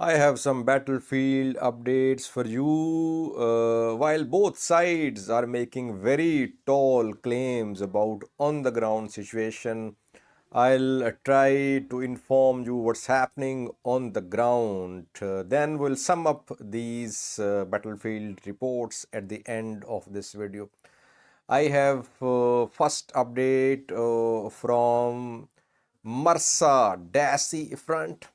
I have some battlefield updates for you. While both sides are making very tall claims about on the ground situation, I'll try to inform you what's happening on the ground. Then we'll sum up these battlefield reports at the end of this video. I have first update from Marsa Dasi front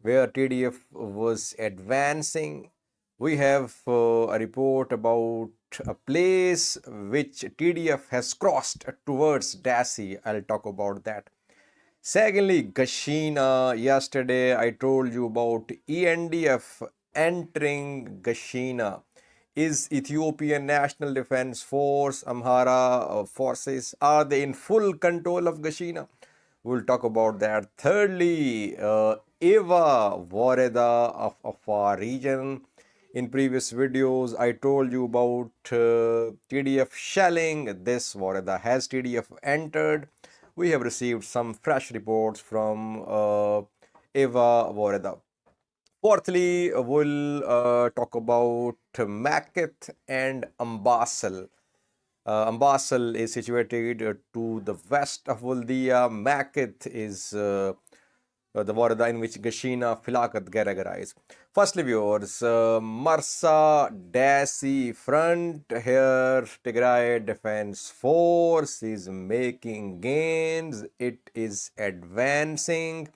where TDF was advancing. We have a report about a place which TDF has crossed towards Dasi. I'll talk about that. Secondly, Gashina. Yesterday I told you about ENDF entering Gashina. Is Ethiopian National Defense Force, Amhara forces, are they in full control of Gashina? We'll talk about that. Thirdly, Eva Voreda of Afar region. In previous videos, I told you about TDF shelling. This Voreda has TDF entered. We have received some fresh reports from Eva Voreda. Fourthly, we'll talk about Maketh and Ambasal. Ambasal is situated to the west of Waldia. Maketh is the Warada in which Gashina Filakat categorized. Firstly, viewers, Marsa Dasi front here, Tigray Defense Force is making gains. It is advancing.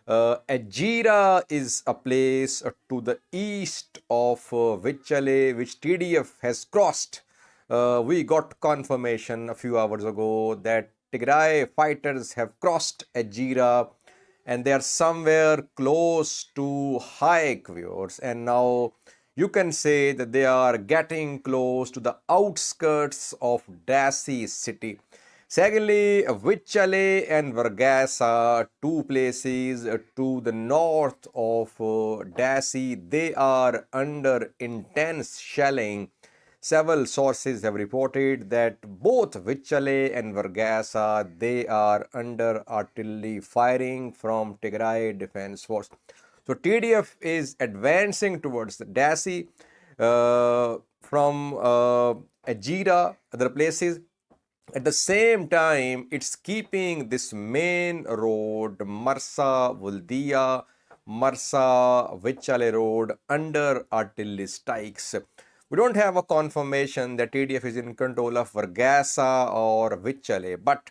Ajira is a place to the east of Vichale, which TDF has crossed. We got confirmation a few hours ago that Tigray fighters have crossed Ajira and they are somewhere close to Haik, viewers. And now you can say that they are getting close to the outskirts of Dasi city. Secondly, Vichale and Vargasa, two places to the north of Dasi, they are under intense shelling. Several sources have reported that both Vichale and Vargasa, they are under artillery firing from Tigray Defense Force. So TDF is advancing towards the Dasi from Ajira, other places. At the same time, it's keeping this main road, Marsa Vuldia, Marsa Vichale road, under artillery strikes. We don't have a confirmation that TDF is in control of Vargasa or Vichale, but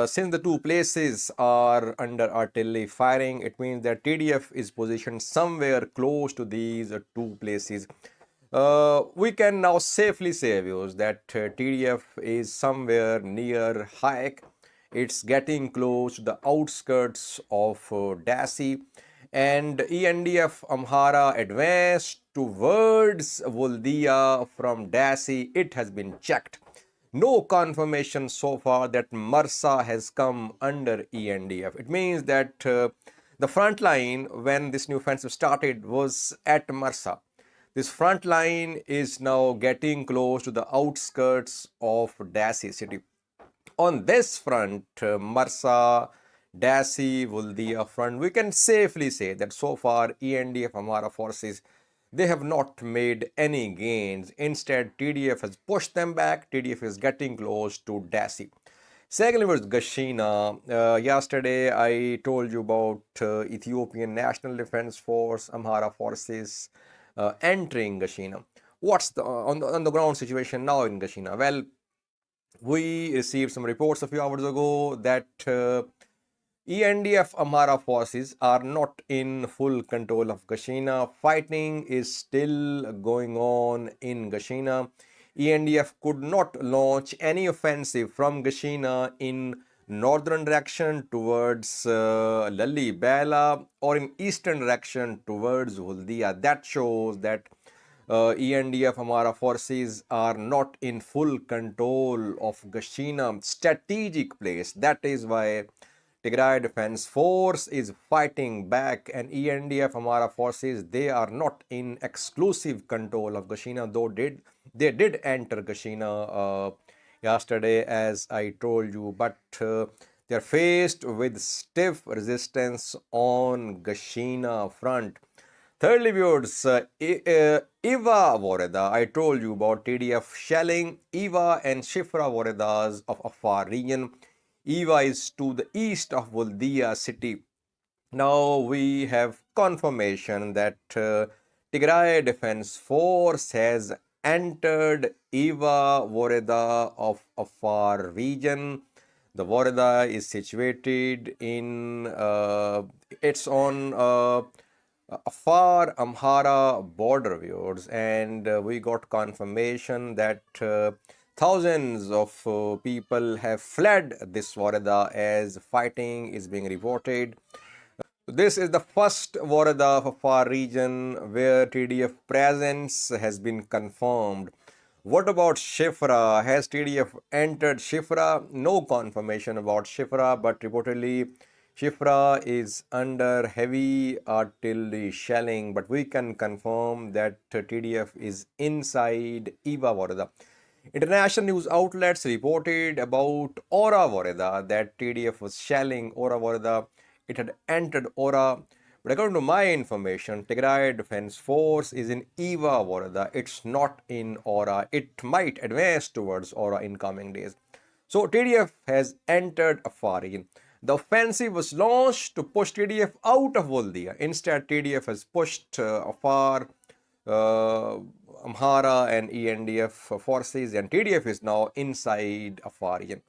since the two places are under artillery firing, it means that TDF is positioned somewhere close to these two places. We can now safely say, viewers, that TDF is somewhere near Hayek. It's getting close to the outskirts of Dasi, and ENDF Amhara advanced towards Voldia from Dasi. It has been checked. No confirmation so far that Marsa has come under ENDF. It means that the front line when this new offensive started was at Marsa. This front line is now getting close to the outskirts of Dasi city. On this front, Marsa, Dasi, Vuldia front, we can safely say that so far ENDF Amhara forces, they have not made any gains. Instead, TDF has pushed them back. TDF is getting close to Dasi. Secondly was Gashina. Yesterday I told you about Ethiopian National Defense Force, Amhara forces entering Gashina. What's the on the ground situation now in Gashina? Well, we received some reports a few hours ago that ENDF Amhara forces are not in full control of Gashina. Fighting is still going on in Gashina. ENDF could not launch any offensive from Gashina in northern direction towards Lalibela or in eastern direction towards Huldia. That shows that ENDF Amhara forces are not in full control of Gashina strategic place. That is why Tigray Defense Force is fighting back, and ENDF Amhara forces, they are not in exclusive control of Gashina, though they did enter Gashina yesterday, as I told you, but they are faced with stiff resistance on Gashina front. Thirdly, viewers, Iva Woreda, I told you about TDF shelling Iva and Shifra Woredas of Afar region. Iva is to the east of Buldia city. Now we have confirmation that Tigray Defense Force has entered Iva Woreda of Afar region. The Woreda is situated in it's on Afar Amhara border, viewers, and we got confirmation that thousands of people have fled this Woreda as fighting is being reported. This is the first Warada of Afar region where TDF presence has been confirmed. What about Shifra? Has TDF entered Shifra? No confirmation about Shifra, but reportedly Shifra is under heavy artillery shelling. But we can confirm that TDF is inside Iva Warada. International news outlets reported about Ora Voreda that TDF was shelling Ora Voreda. It had entered Ora. But according to my information, Tigray Defense Force is in Eva Voreda. It's not in Ora. It might advance towards Ora in coming days. So TDF has entered Afar region. The offensive was launched to push TDF out of Voldia. Instead, TDF has pushed Afar uh, Amhara and ENDF forces, and TDF is now inside Afar region.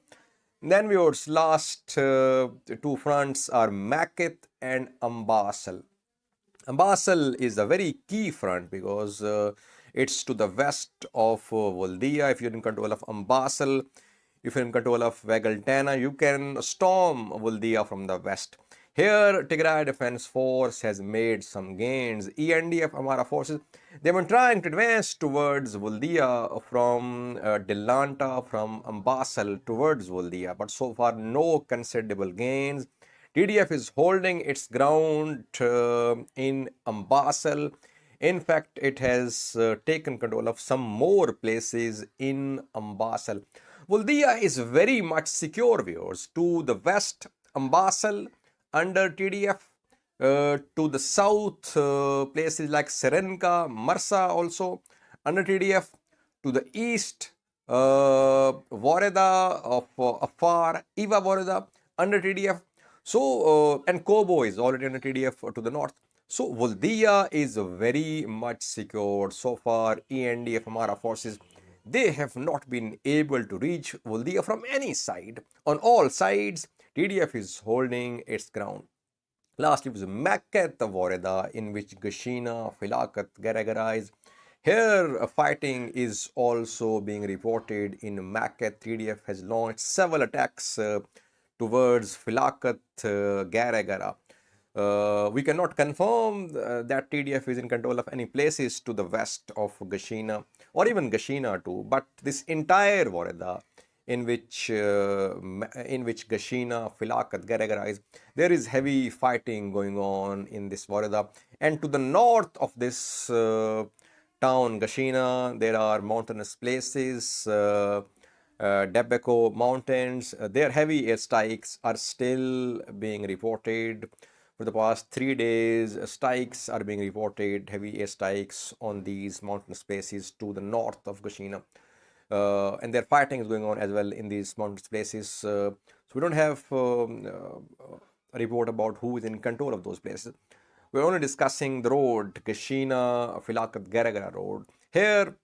Then viewers, last two fronts are Makit and Ambasal. Ambasal is a very key front because it's to the west of Voldia. If you're in control of Ambasal, if you're in control of Vegaltana, you can storm Voldia from the west. Here, Tigray Defense Force has made some gains. ENDF Amhara forces, they've been trying to advance towards Voldia from Delanta, from Ambasal towards Voldia, but so far no considerable gains. TDF is holding its ground in Ambasal. In fact, it has taken control of some more places in Ambasal. Buldia is very much secure, viewers. To the west, Ambasal under TDF. To the south, places like Serenka, Marsa also under TDF. To the east, Voreda of Afar, Iva Voreda under TDF. So, and Kobo is already under TDF to the north. So, Voldia is very much secured. So far, ENDF Amhara forces, they have not been able to reach Voldia from any side. On all sides, TDF is holding its ground. Lastly was Makkat Voreda, in which Gashina, Filakat, Garagarais. Here, fighting is also being reported in Makkat. TDF has launched several attacks towards Filakat, Garagara. We cannot confirm that TDF is in control of any places to the west of Gashina or even Gashina too, but this entire Voreda in which Gashina, Filakat, Garagara is, there is heavy fighting going on in this Voreda. And to the north of this town, Gashina, there are mountainous places, Debeko Mountains. Their heavy airstrikes are still being reported. For the past 3 days, strikes are being reported, heavy airstrikes on these mountainous places to the north of Gashina. And their fighting is going on as well in these mountainous places. So we don't have a report about who is in control of those places. We're only discussing the road, Kashina, Filakat, Garagara road. Here,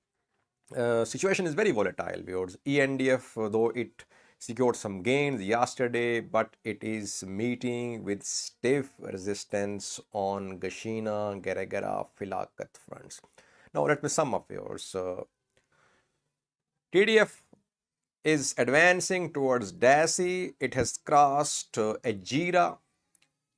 situation is very volatile, viewers. ENDF, though it secured some gains yesterday, but it is meeting with stiff resistance on Gashina, Garagara, Filakat fronts. Now let me sum up, viewers. TDF is advancing towards Dasi. It has crossed Ajira.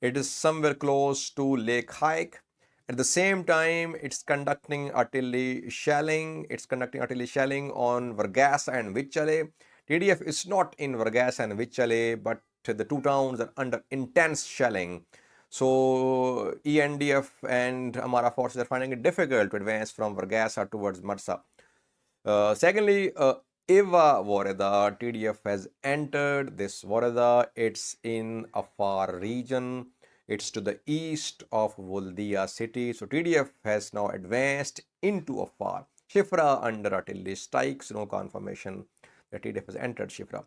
It is somewhere close to Lake Hike. At the same time, it's conducting artillery shelling. It's conducting artillery shelling on Vargasa and Vichale. TDF is not in Vargasa and Vichale, but the two towns are under intense shelling. So ENDF and Amhara forces are finding it difficult to advance from Vargasa towards Marsa. Secondly, Eva Voreda, TDF has entered this Voreda. It's in Afar region. It's to the east of Voldia city. So TDF has now advanced into Afar. Shifra under artillery strikes, no confirmation that TDF has entered Shifra.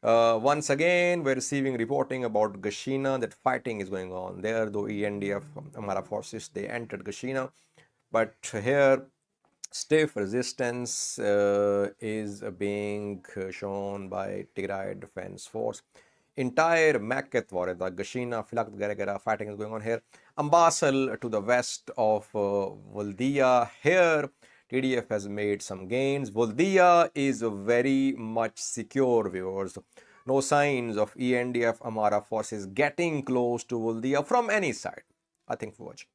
Once again, we're receiving reporting about Gashina, that fighting is going on there, though ENDF, Amhara forces, they entered Gashina. But here, stiff resistance is being shown by Tigray Defense Force. Entire Maketh Wareda, Gashina, Filakt Garagara fighting is going on here. Ambasal to the west of Voldia. Here, TDF has made some gains. Voldia is very much secure, viewers. No signs of ENDF Amhara forces getting close to Voldia from any side. I think for watching.